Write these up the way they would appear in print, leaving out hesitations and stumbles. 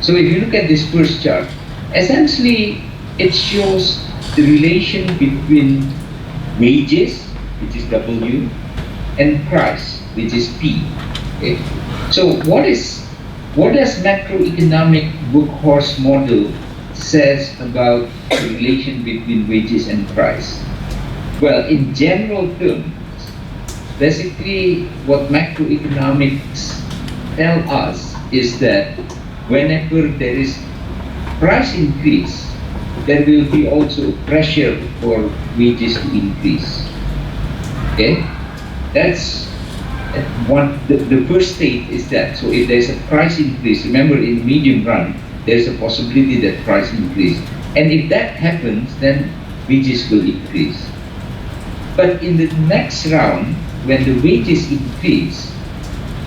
So if you look at this first chart, essentially it shows the relation between wages, which is W, and price, which is P. Okay? So what does macroeconomic workhorse model says about the relation between wages and price? Well, in general terms, basically what macroeconomics tell us is that whenever there is price increase, there will be also pressure for wages to increase. Okay, that's one. The first state is that. So if there's a price increase, remember in medium run, there's a possibility that price increase, and if that happens, then wages will increase. But in the next round, when the wages increase,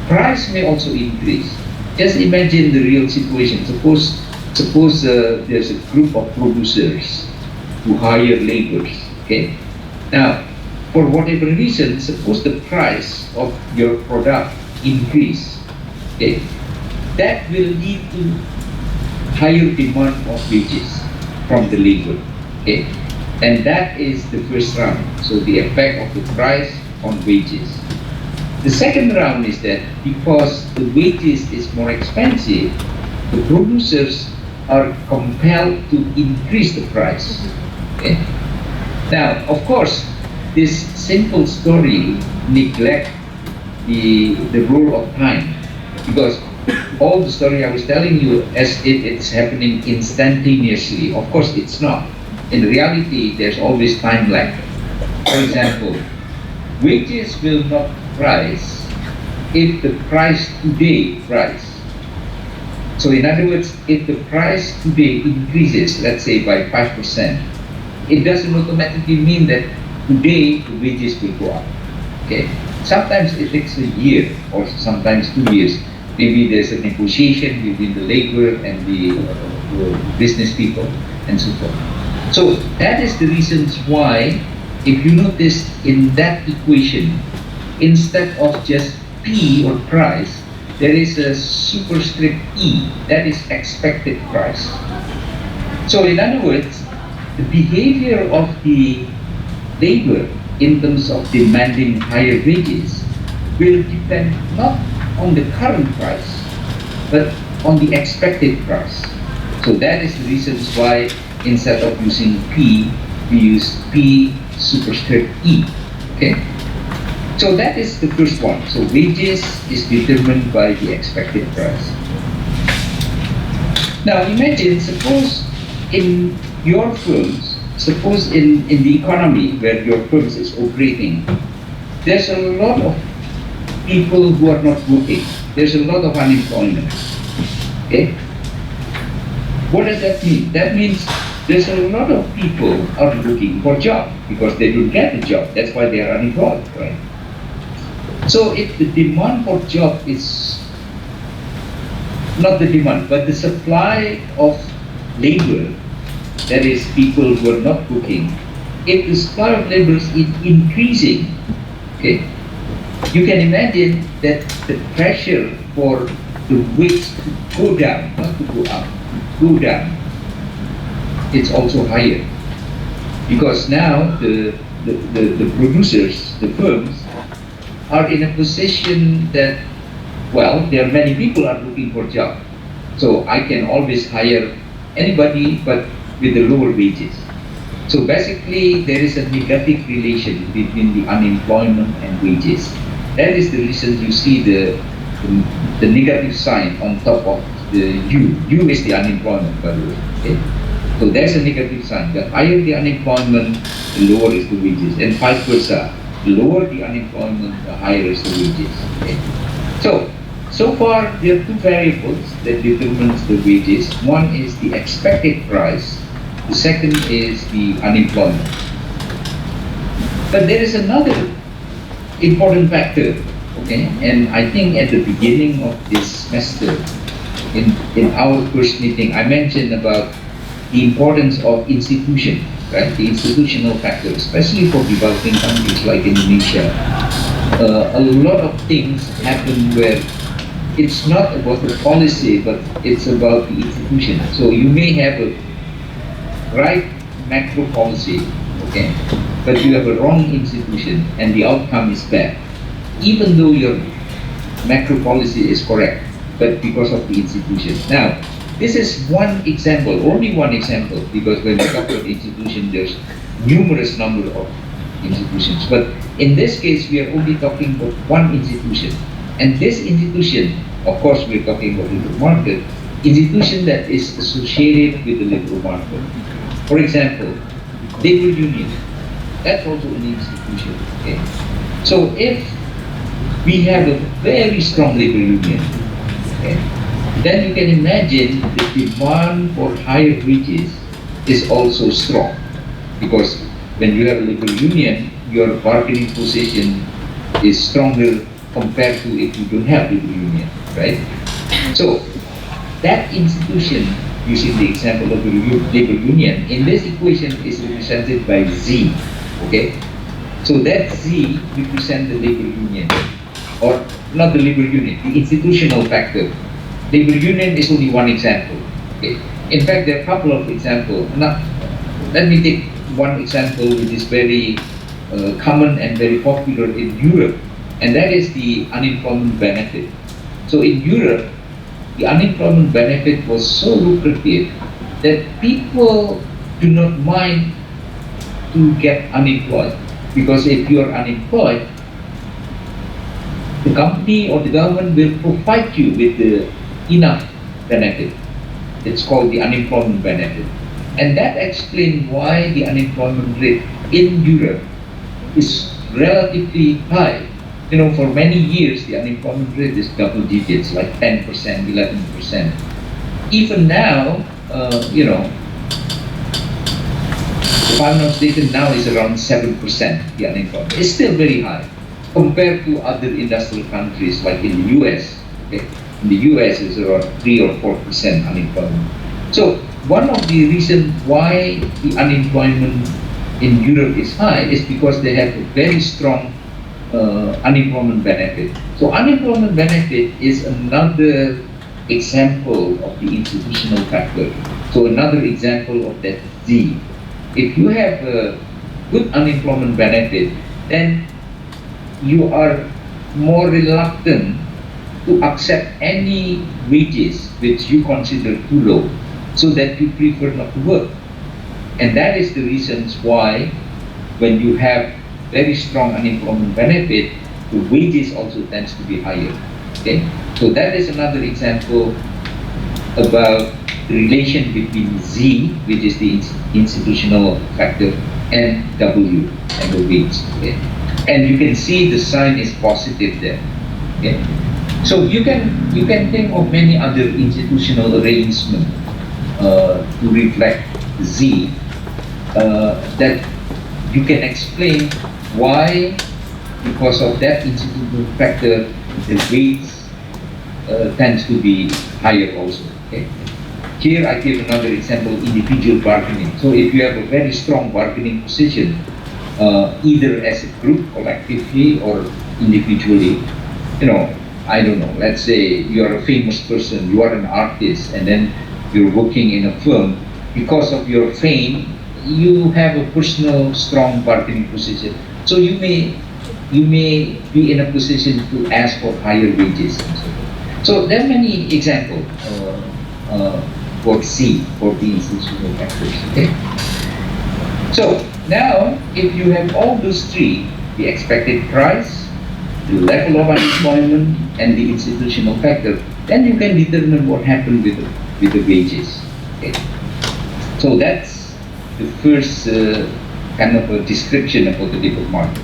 price may also increase. Just imagine the real situation. Suppose there's a group of producers who hire laborers. Okay. Now, for whatever reason, suppose the price of your product increase. Okay. That will lead to higher demand of wages from the labor. Okay. And that is the first round. So the effect of the price on wages. The second round is that because the wages is more expensive, the producers are compelled to increase the price. Okay? Now, of course, this simple story neglect the role of time, because all the story I was telling you as if it's happening instantaneously. Of course, it's not. In reality, there's always time lag. For example, wages will not rise if the price today rise. So in other words, if the price today increases, let's say by 5%, it doesn't automatically mean that today the wages will go up. Okay. Sometimes it takes a year or sometimes 2 years. Maybe there's a negotiation between the labor and the business people and so forth. So that is the reasons why, if you notice in that equation, instead of just P or price, there is a superscript E, that is expected price. So in other words, the behavior of the labor in terms of demanding higher wages will depend not on the current price, but on the expected price. So that is the reasons why instead of using P, we use P superscript E. Okay? So that is the first one. So wages is determined by the expected price. Now imagine, suppose in your firms, suppose in the economy where your firms is operating, there's a lot of people who are not working. There's a lot of unemployment. Okay? What does that mean? That means there's a lot of people are looking for job because they don't get a job. That's why they are unemployed, right? So if the demand for job is not the demand, but the supply of labor, that is people who are not working, if the supply of labor is increasing, okay, you can imagine that the pressure for the wage to go down, not to go up, go down, it's also higher. Because now the producers, the firms, are in a position that, well, there are many people are looking for job. So I can always hire anybody but with the lower wages. So basically there is a negative relation between the unemployment and wages. That is the reason you see the negative sign on top of the U. U is the unemployment, by the way. Okay? So there's a negative sign. The higher the unemployment, the lower is the wages, and vice versa. The lower the unemployment, the higher is the wages. Okay? So far there are two variables that determines the wages. One is the expected price. The second is the unemployment. But there is another important factor, okay? And I think at the beginning of this semester, in our first meeting, I mentioned about the importance of institution, right? The institutional factor, especially for developing countries like Indonesia. A lot of things happen where it's not about the policy, but it's about the institution. So you may have a right macro policy, okay, but you have a wrong institution and the outcome is bad. Even though your macro policy is correct, but because of the institution. Now, this is one example, only one example, because when we talk about institution, there's numerous number of institutions. But in this case, we are only talking about one institution. And this institution, of course, we're talking about labor market, institution that is associated with the labor market. For example, labor union, that's also an institution. Okay? So if we have a very strong labor union, okay, then you can imagine the demand for higher wages is also strong. Because when you have a labor union, your bargaining position is stronger compared to if you don't have labor union, right? So that institution, using the example of the labor union, in this equation is represented by Z, okay? So that Z represents the labor union, or not the labor union, the institutional factor. Labor union is only one example, okay? In fact, there are a couple of examples. Now, let me take one example which is very common and very popular in Europe, and that is the unemployment benefit. So in Europe, the unemployment benefit was so lucrative that people do not mind to get unemployed, because if you are unemployed, the company or the government will provide you with the enough benefit. It's called the unemployment benefit. And that explains why the unemployment rate in Europe is relatively high. You know, for many years, the unemployment rate is double digits, like 10%, 11%. Even now, you know, if I'm not mistaken, now is around 7%, the unemployment. It's still very high compared to other industrial countries like in the US. Okay? In the US, it's around 3 or 4% unemployment. So one of the reasons why the unemployment in Europe is high is because they have a very strong unemployment benefit. So unemployment benefit is another example of the institutional factor. So another example of that Z. If you have a good unemployment benefit, then you are more reluctant to accept any wages which you consider too low, so that you prefer not to work. And that is the reasons why when you have very strong unemployment benefit, the wages also tends to be higher. Okay, so that is another example about the relation between Z, which is the institutional factor, and W, and the wage. Okay, and you can see the sign is positive there. Okay, so you can think of many other institutional arrangements to reflect Z that you can explain why, because of that institutional factor, the wage tends to be higher also. Okay? Here I give another example, individual bargaining. So if you have a very strong bargaining position, either as a group, collectively, or individually, you know, I don't know, let's say you are a famous person, you are an artist, and then you're working in a firm. Because of your fame, you have a personal strong bargaining position. So you may be in a position to ask for higher wages. So there are many examples for C, for the institutional factors. Okay? So now, if you have all those three, the expected price, the level of unemployment, and the institutional factor, then you can determine what happened with the wages. Okay? So that's the first kind of a description about the labor market.